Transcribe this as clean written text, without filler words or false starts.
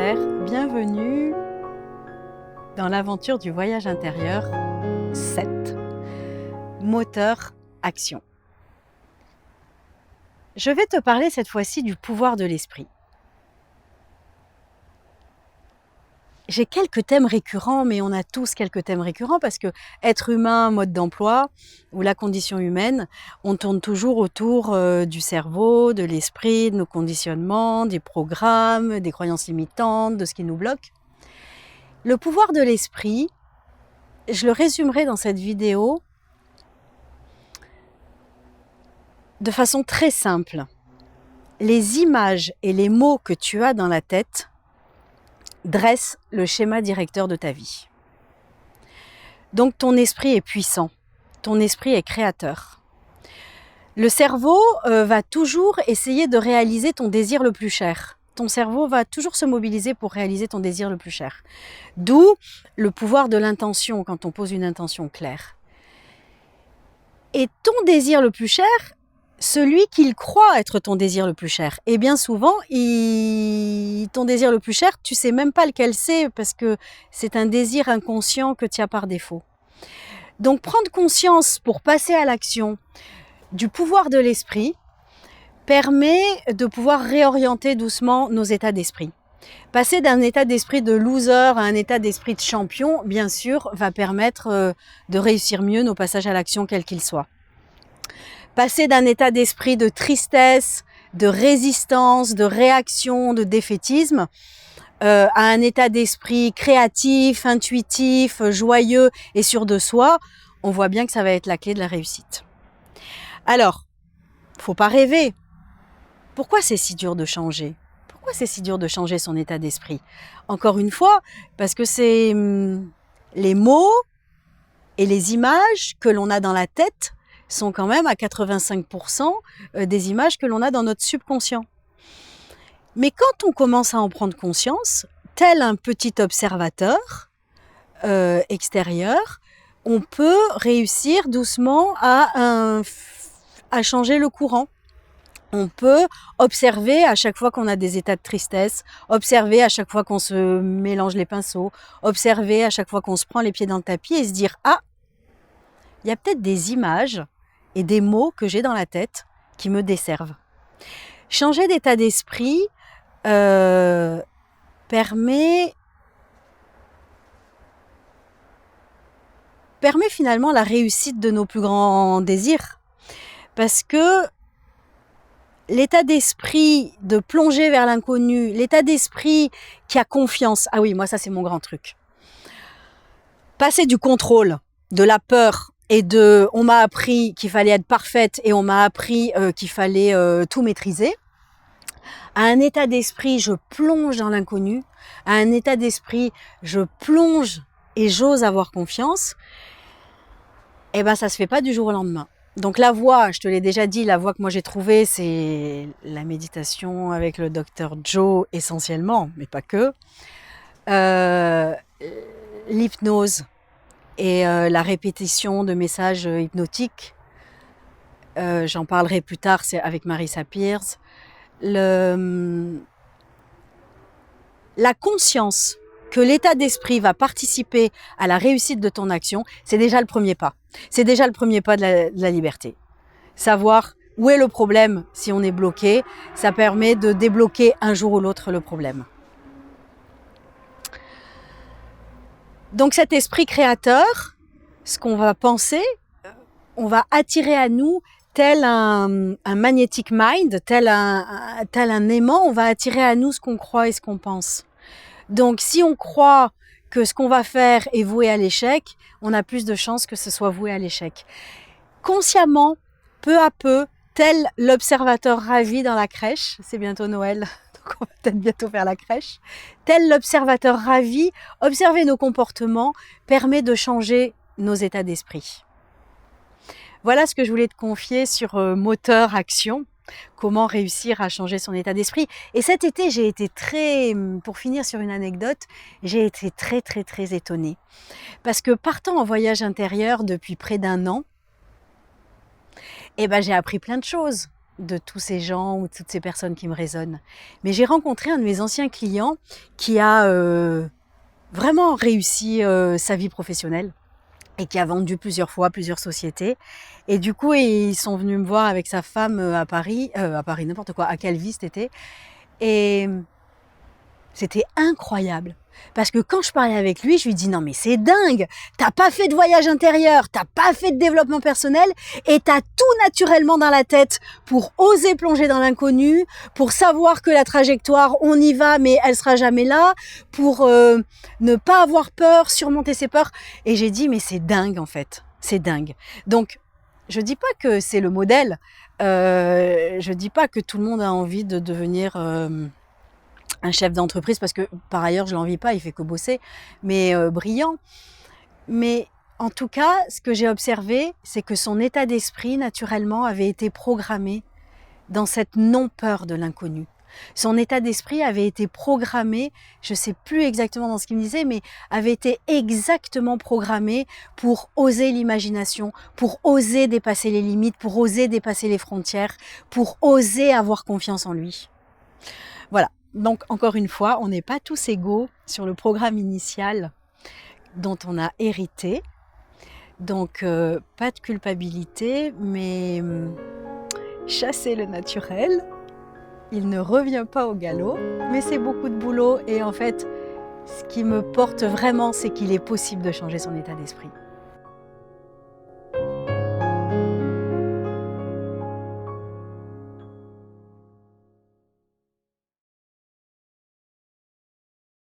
Terre, bienvenue dans l'aventure du voyage intérieur 7, moteur action. Je vais te parler cette fois-ci du pouvoir de l'esprit. J'ai quelques thèmes récurrents, mais on a tous quelques thèmes récurrents parce que être humain, mode d'emploi ou la condition humaine, on tourne toujours autour du cerveau, de l'esprit, de nos conditionnements, des programmes, des croyances limitantes, de ce qui nous bloque. Le pouvoir de l'esprit, je le résumerai dans cette vidéo de façon très simple. Les images et les mots que tu as dans la tête dressent le schéma directeur de ta vie. Donc ton esprit est puissant, ton esprit est créateur. Le cerveau va toujours essayer de réaliser ton désir le plus cher. Ton cerveau va toujours se mobiliser pour réaliser ton désir le plus cher. D'où le pouvoir de l'intention quand on pose une intention claire. Et ton désir le plus cher, celui qu'il croit être ton désir le plus cher. Et bien souvent, ton désir le plus cher, tu sais même pas lequel c'est parce que c'est un désir inconscient que tu as par défaut. Donc prendre conscience pour passer à l'action du pouvoir de l'esprit permet de pouvoir réorienter doucement nos états d'esprit. Passer d'un état d'esprit de loser à un état d'esprit de champion, bien sûr, va permettre de réussir mieux nos passages à l'action quels qu'ils soient. Passer d'un état d'esprit de tristesse, de résistance, de réaction, de défaitisme, à un état d'esprit créatif, intuitif, joyeux et sûr de soi, on voit bien que ça va être la clé de la réussite. Alors, faut pas rêver. Pourquoi c'est si dur de changer ? Pourquoi c'est si dur de changer son état d'esprit ? Encore une fois, parce que c'est les mots et les images que l'on a dans la tête sont quand même à 85% des images que l'on a dans notre subconscient. Mais quand on commence à en prendre conscience, tel un petit observateur extérieur, on peut réussir doucement à changer le courant. On peut observer à chaque fois qu'on a des états de tristesse, observer à chaque fois qu'on se mélange les pinceaux, observer à chaque fois qu'on se prend les pieds dans le tapis et se dire « Ah, il y a peut-être des images et des mots que j'ai dans la tête qui me desservent. » Changer d'état d'esprit permet finalement la réussite de nos plus grands désirs. Parce que l'état d'esprit de plonger vers l'inconnu, l'état d'esprit qui a confiance. Ah oui, moi ça c'est mon grand truc. Passer du contrôle, de la peur et on m'a appris qu'il fallait être parfaite et on m'a appris qu'il fallait tout maîtriser, à un état d'esprit je plonge dans l'inconnu, à un état d'esprit je plonge et j'ose avoir confiance, eh ben ça se fait pas du jour au lendemain. Donc la voie, je te l'ai déjà dit, la voie que moi j'ai trouvée, c'est la méditation avec le docteur Joe essentiellement, mais pas que. L'hypnose et la répétition de messages hypnotiques. J'en parlerai plus tard, c'est avec Marissa Peers. La conscience que l'état d'esprit va participer à la réussite de ton action, c'est déjà le premier pas. C'est déjà le premier pas de la liberté. Savoir où est le problème si on est bloqué, ça permet de débloquer un jour ou l'autre le problème. Donc cet esprit créateur, ce qu'on va penser, on va attirer à nous tel un magnetic mind, tel un aimant, on va attirer à nous ce qu'on croit et ce qu'on pense. Donc si on croit que ce qu'on va faire est voué à l'échec, on a plus de chances que ce soit voué à l'échec. Consciemment, peu à peu, tel l'observateur ravi dans la crèche, c'est bientôt Noël, donc on va peut-être bientôt faire la crèche, tel l'observateur ravi, observer nos comportements permet de changer nos états d'esprit. Voilà ce que je voulais te confier sur moteur action. Comment réussir à changer son état d'esprit. Et cet été, j'ai été pour finir sur une anecdote, j'ai été très étonnée. Parce que partant en voyage intérieur depuis près d'1 an, eh ben, j'ai appris plein de choses. de tous ces gens ou de toutes ces personnes qui me résonnent. Mais j'ai rencontré un de mes anciens clients qui a vraiment réussi sa vie professionnelle et qui a vendu plusieurs fois plusieurs sociétés. Et du coup, ils sont venus me voir avec sa femme à Paris, n'importe quoi, à Calvi cet été. Et c'était incroyable. Parce que quand je parlais avec lui, je lui dis non mais c'est dingue, t'as pas fait de voyage intérieur, t'as pas fait de développement personnel et t'as tout naturellement dans la tête pour oser plonger dans l'inconnu, pour savoir que la trajectoire, on y va mais elle sera jamais là, pour ne pas avoir peur, surmonter ses peurs. Et j'ai dit mais c'est dingue en fait, c'est dingue. Donc je dis pas que c'est le modèle, je dis pas que tout le monde a envie de devenir un chef d'entreprise, parce que par ailleurs je l'envie pas, il fait que bosser, mais brillant. Mais en tout cas, ce que j'ai observé, c'est que son état d'esprit naturellement avait été programmé dans cette non-peur de l'inconnu. Son état d'esprit avait été programmé, je sais plus exactement dans ce qu'il me disait, mais avait été exactement programmé pour oser l'imagination, pour oser dépasser les limites, pour oser dépasser les frontières, pour oser avoir confiance en lui. Voilà. Donc, encore une fois, on n'est pas tous égaux sur le programme initial dont on a hérité. Donc, pas de culpabilité, mais chasser le naturel. Il ne revient pas au galop, mais c'est beaucoup de boulot. Et en fait, ce qui me porte vraiment, c'est qu'il est possible de changer son état d'esprit.